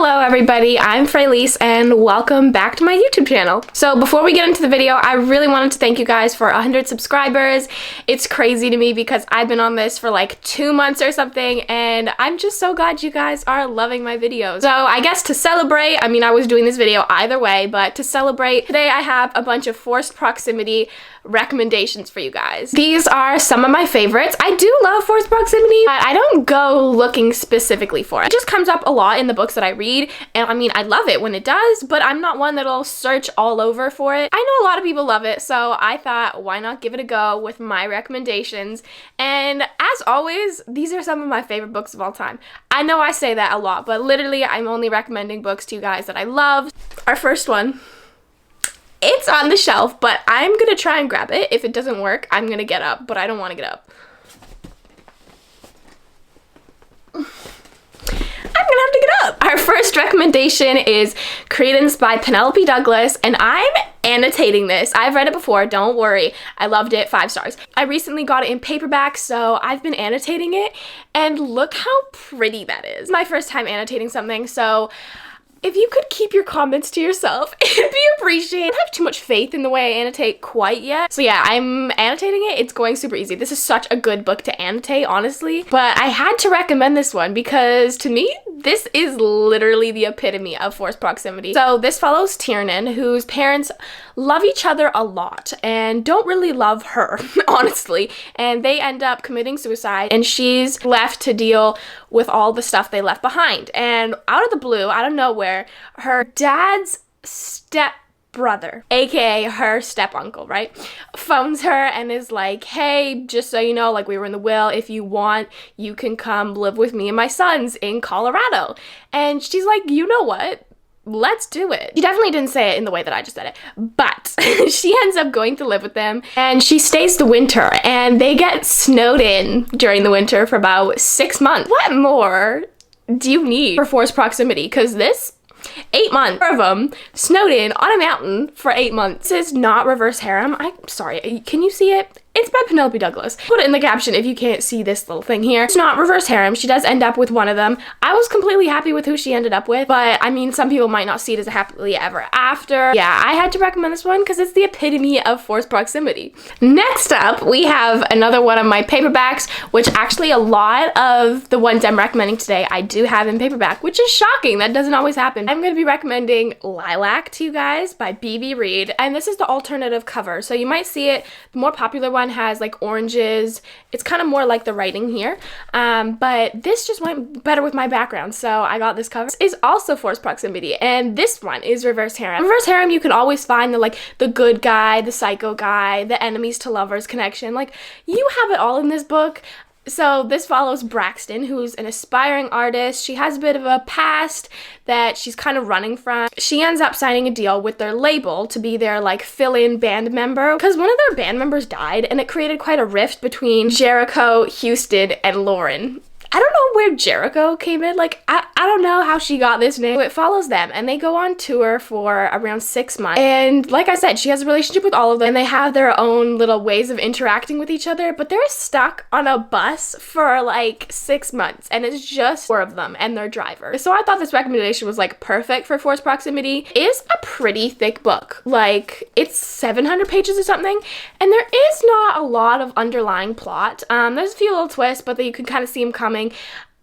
Hello everybody, I'm Freyleyce and welcome back to my YouTube channel. So before we get into the video, I really wanted to thank you guys for 100 subscribers. It's crazy to me because I've been on this for like 2 months or something and I'm just so glad you guys are loving my videos. So I guess to celebrate, I mean I was doing this video either way, but to celebrate, today I have a bunch of forced proximity recommendations for you guys. These are some of my favorites. I do love forced proximity, but I don't go looking specifically for it. It just comes up a lot in the books that I read, and I mean I love it when it does, but I'm not one that'll search all over for it. I know a lot of people love it, so I thought why not give it a go with my recommendations. And as always, these are some of my favorite books of all time. I know I say that a lot, but literally I'm only recommending books to you guys that I love. Our first one, it's on the shelf, but I'm gonna try and grab it. If it doesn't work, I'm gonna get up, but I don't want to get up. I'm gonna have to get up. Our first recommendation is Credance by Penelope Douglas, and I'm annotating this. I've read it before, don't worry. I loved it, 5 stars. I recently got it in paperback, so I've been annotating it, and look how pretty that is. My first time annotating something, so if you could keep your comments to yourself, it'd be appreciated. I don't have too much faith in the way I annotate quite yet. So yeah, I'm annotating it. It's going super easy. This is such a good book to annotate, honestly. But I had to recommend this one because to me, this is literally the epitome of forced proximity. So this follows Tiernan, whose parents love each other a lot and don't really love her, honestly. And they end up committing suicide and she's left to deal with all the stuff they left behind. And out of the blue, out of nowhere, her dad's stepbrother, aka her step uncle, right, phones her and is like, hey, just so you know, like we were in the will, if you want, you can come live with me and my sons in Colorado. And she's like, you know what? Let's do it. She definitely didn't say it in the way that I just said it, but she ends up going to live with them and she stays the winter and they get snowed in during the winter for about 6 months. What more do you need for forced proximity? Because this 8 months of them snowed in on a mountain for 8 months. This is not reverse harem. I'm sorry, can you see it? It's by Penelope Douglas. Put it in the caption if you can't see this little thing here. It's not reverse harem. She does end up with one of them. I was completely happy with who she ended up with, but I mean, some people might not see it as a happily ever after. Yeah, I had to recommend this one because it's the epitome of forced proximity. Next up, we have another one of my paperbacks, which actually a lot of the ones I'm recommending today I do have in paperback, which is shocking. That doesn't always happen. I'm going to be recommending Lilac to you guys by BB Reid, and this is the alternative cover. So you might see it, the more popular one has like oranges. It's kind of more like the writing here, but this just went better with my background, so I got this cover. This is also forced proximity, and this one is reverse harem. Reverse harem, you can always find the good guy, the psycho guy, the enemies to lovers connection. Like, you have it all in this book. So this follows Braxton, who's an aspiring artist. She has a bit of a past that she's kind of running from. She ends up signing a deal with their label to be their like fill-in band member because one of their band members died and it created quite a rift between Jericho, Houston, and Lauren. I don't know where Jericho came in. Like, I don't know how she got this name. It follows them, and they go on tour for around 6 months. And like I said, she has a relationship with all of them, and they have their own little ways of interacting with each other, but they're stuck on a bus for like 6 months, and it's just 4 of them and their driver. So I thought this recommendation was like perfect for forced proximity. It is a pretty thick book. Like, it's 700 pages or something, and there is not a lot of underlying plot. There's a few little twists, but you can kind of see them coming.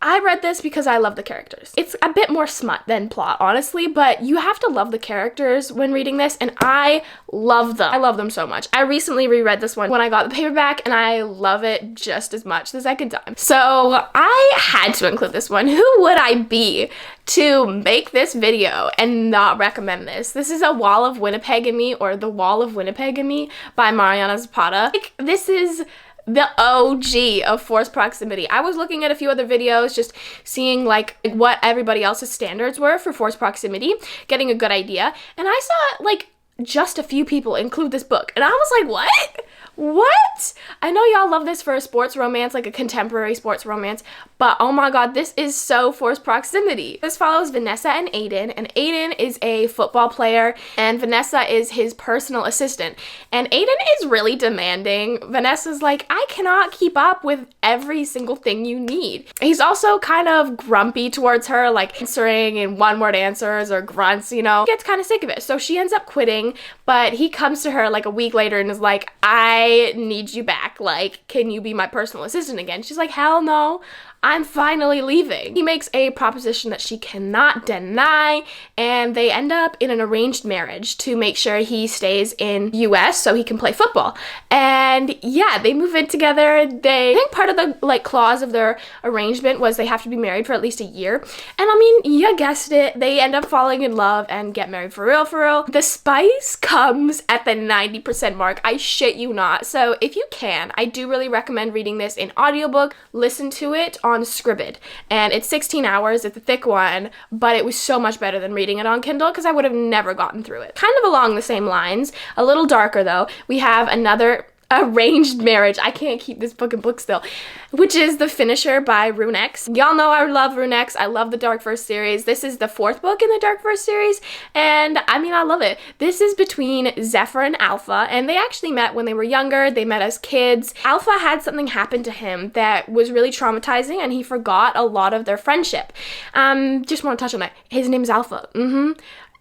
I read this because I love the characters. It's a bit more smut than plot, honestly, but you have to love the characters when reading this, and I love them. I love them so much. I recently reread this one when I got the paperback, and I love it just as much the second time. So I had to include this one. Who would I be to make this video and not recommend this? This is A Wall of Winnipeg in Me, or The Wall of Winnipeg in Me by Mariana Zapata. Like, this is the OG of forced proximity. I was looking at a few other videos, just seeing like what everybody else's standards were for forced proximity, getting a good idea, and I saw like just a few people include this book, and I was like, what? What? I know y'all love this for a sports romance, like a contemporary sports romance, but oh my god, this is so forced proximity. This follows Vanessa and Aiden is a football player, and Vanessa is his personal assistant. And Aiden is really demanding. Vanessa's like, I cannot keep up with every single thing you need. He's also kind of grumpy towards her, like answering in one-word answers or grunts, you know. He gets kind of sick of it, so she ends up quitting, but he comes to her like a week later and is like, I need you back. Like, can you be my personal assistant again? She's like, hell no. I'm finally leaving. He makes a proposition that she cannot deny, and they end up in an arranged marriage to make sure he stays in US so he can play football. And yeah, they move in together. I think part of the like clause of their arrangement was they have to be married for at least a year. And I mean, you guessed it, they end up falling in love and get married for real, for real. The spice comes at the 90% mark. I shit you not. So if you can, I do really recommend reading this in audiobook. Listen to it on Scribd, and it's 16 hours. It's a thick one, but it was so much better than reading it on Kindle because I would have never gotten through it. Kind of along the same lines, a little darker though, we have another arranged marriage. I can't keep this book in book still, which is The Finisher by Runyx. Y'all know I love Runyx. I love the Dark Verse series. This is the 4th book in the Dark Verse series, and I mean, I love it. This is between Zephyr and Alpha, and they actually met when they were younger. They met as kids. Alpha had something happen to him that was really traumatizing, and he forgot a lot of their friendship. Just want to touch on that. His name's Alpha.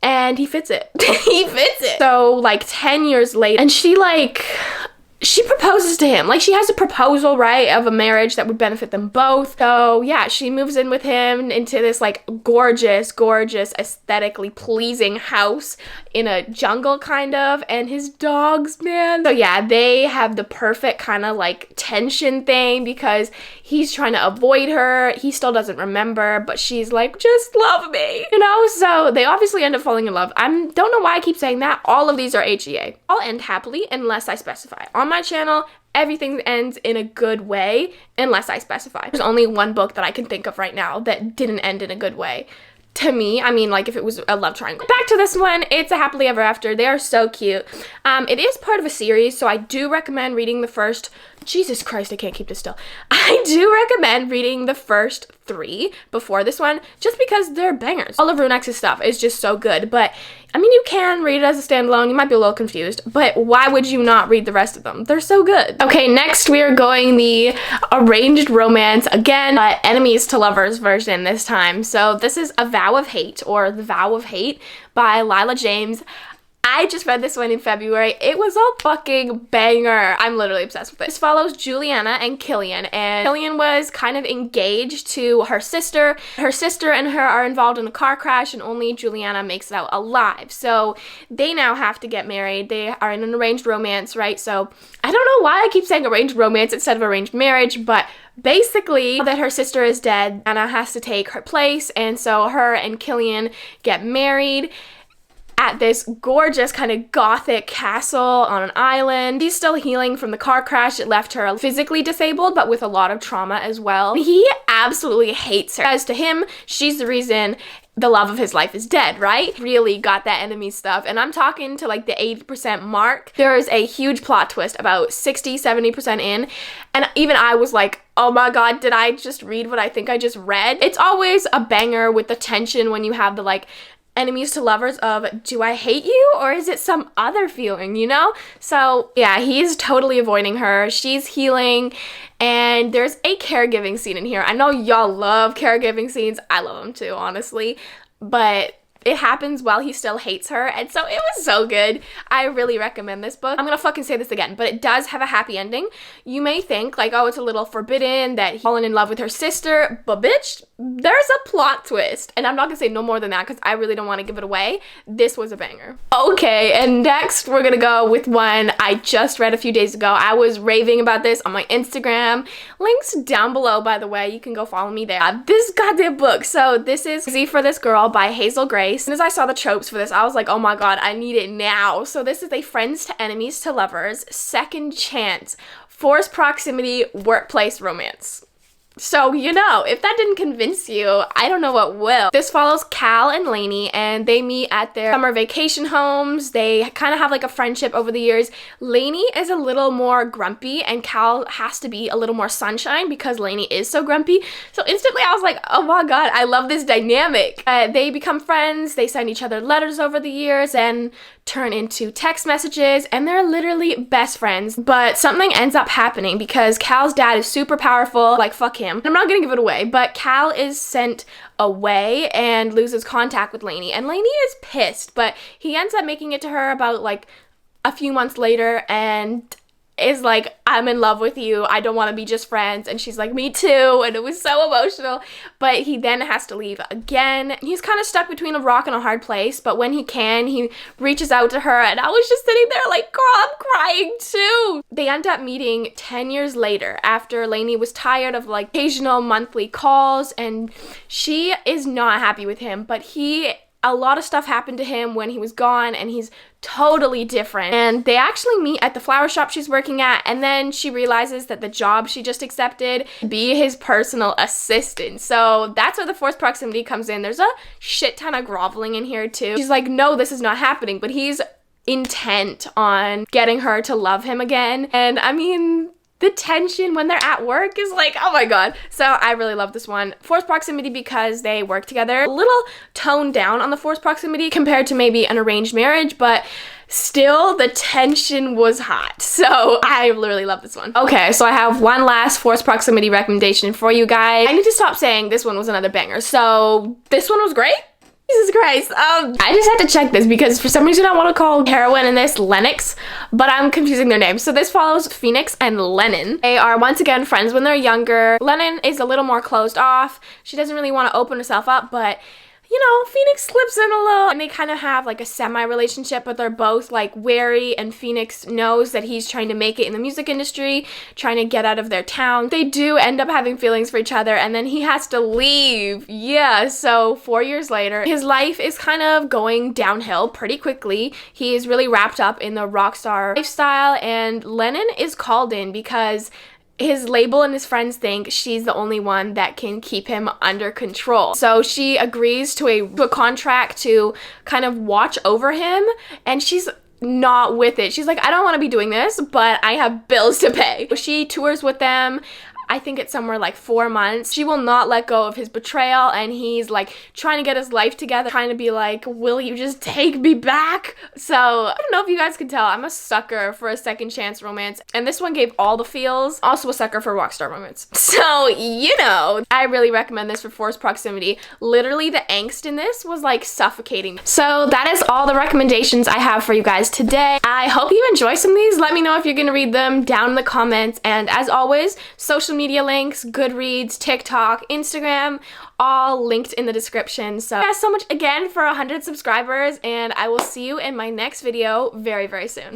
And he fits it. He fits it. So like 10 years later, and she proposes to him. Like, she has a proposal, right, of a marriage that would benefit them both. So yeah, she moves in with him into this like gorgeous, aesthetically pleasing house in a jungle kind of, and his dogs, man. So yeah, they have the perfect kind of like tension thing because he's trying to avoid her. He still doesn't remember, but she's like, just love me, you know? So they obviously end up falling in love. Don't know why I keep saying that. All of these are HEA. All end happily unless I specify. On my channel, everything ends in a good way unless I specify. There's only one book that I can think of right now that didn't end in a good way. To me, I mean, like if it was a love triangle. Back to this one, it's a happily ever after. They are so cute. It is part of a series, so I do recommend reading the first, Jesus Christ, I can't keep this still. I do recommend reading the first 3 before this one, just because they're bangers. All of Runyx's stuff is just so good, but I mean, you can read it as a standalone. You might be a little confused, but why would you not read the rest of them? They're so good. Okay, next we are going the arranged romance, again, enemies to lovers version this time. So this is A Vow of Hate, or The Vow of Hate by Lylah James. I just read this one in February. It was a fucking banger. I'm literally obsessed with it. This follows Juliana and Killian, and Killian was kind of engaged to her sister. Her sister and her are involved in a car crash, and only Juliana makes it out alive. So they now have to get married. They are in an arranged romance, right? So I don't know why I keep saying arranged romance instead of arranged marriage, but basically that her sister is dead, Anna has to take her place, and so her and Killian get married at this gorgeous kind of gothic castle on an island. She's still healing from the car crash. It left her physically disabled, but with a lot of trauma as well. He absolutely hates her. As to him, she's the reason the love of his life is dead, right? Really got that enemy stuff. And I'm talking to like the 80% mark. There is a huge plot twist about 60-70% in. And even I was like, oh my god, did I just read what I think I just read? It's always a banger with the tension when you have the like enemies to lovers of, do I hate you or is it some other feeling, you know? So yeah, he's totally avoiding her. She's healing, and there's a caregiving scene in here. I know y'all love caregiving scenes. I love them too, honestly, but it happens while he still hates her, and so it was so good. I really recommend this book. I'm gonna fucking say this again, but it does have a happy ending. You may think like, oh, it's a little forbidden that he's fallen in love with her sister, but bitch, there's a plot twist, and I'm not gonna say no more than that because I really don't want to give it away. This was a banger. Okay, and next we're gonna go with one I just read a few days ago. I was raving about this on my Instagram. Links down below, by the way. You can go follow me there. This goddamn book. So this is Easy for This Girl by Hazel Grace. As soon as I saw the tropes for this, I was like, oh my god, I need it now. So this is a friends to enemies to lovers, second chance, forced proximity, workplace romance. So, you know, if that didn't convince you, I don't know what will. This follows Cal and Lainey, and they meet at their summer vacation homes. They kind of have like a friendship over the years. Lainey is a little more grumpy, and Cal has to be a little more sunshine because Lainey is so grumpy. So instantly I was like, oh my god, I love this dynamic. They become friends, they send each other letters over the years and turn into text messages, and they're literally best friends. But something ends up happening because Cal's dad is super powerful, like fuck him. I'm not gonna give it away, but Cal is sent away and loses contact with Lainey, and Lainey is pissed, but he ends up making it to her about like a few months later and is like, I'm in love with you, I don't want to be just friends. And she's like, me too. And it was so emotional. But he then has to leave again. He's kind of stuck between a rock and a hard place, but when he can, he reaches out to her, and I was just sitting there like, girl, I'm crying too. They end up meeting 10 years later after Lainey was tired of like occasional monthly calls, and she is not happy with him, but a lot of stuff happened to him when he was gone, and he's totally different. And they actually meet at the flower shop she's working at, and then she realizes that the job she just accepted be his personal assistant. So that's where the forced proximity comes in. There's a shit ton of groveling in here too. She's like, no, this is not happening, but he's intent on getting her to love him again. And I mean, the tension when they're at work is like, oh my god. So I really love this one. Forced proximity because they work together. A little toned down on the forced proximity compared to maybe an arranged marriage, but still the tension was hot. So I really love this one. Okay, so I have one last forced proximity recommendation for you guys. I need to stop saying this one was another banger. So this one was great. Jesus Christ. I just had to check this because for some reason I want to call Heroine in this Lennox, but I'm confusing their names. So this follows Phoenix and Lennon. They are once again friends when they're younger. Lennon is a little more closed off. She doesn't really want to open herself up, but you know, Phoenix slips in a little, and they kind of have like a semi-relationship, but they're both like wary, and Phoenix knows that he's trying to make it in the music industry, trying to get out of their town. They do end up having feelings for each other, and then he has to leave. Yeah, so 4 years later, his life is kind of going downhill pretty quickly. He is really wrapped up in the rock star lifestyle, and Lennon is called in because his label and his friends think she's the only one that can keep him under control. So she agrees to a contract to kind of watch over him, and she's not with it. She's like, I don't want to be doing this, but I have bills to pay. She tours with them. I think it's somewhere like 4 months. She will not let go of his betrayal, and he's like trying to get his life together, trying to be like, will you just take me back? So I don't know if you guys can tell, I'm a sucker for a second chance romance, and this one gave all the feels. Also a sucker for rockstar romance. So, you know, I really recommend this for forced proximity. Literally the angst in this was like suffocating. So that is all the recommendations I have for you guys today. I hope you enjoy some of these. Let me know if you're gonna read them down in the comments, and as always, social media links, Goodreads, TikTok, Instagram, all linked in the description. So thanks so much again for 100 subscribers, and I will see you in my next video very, very soon.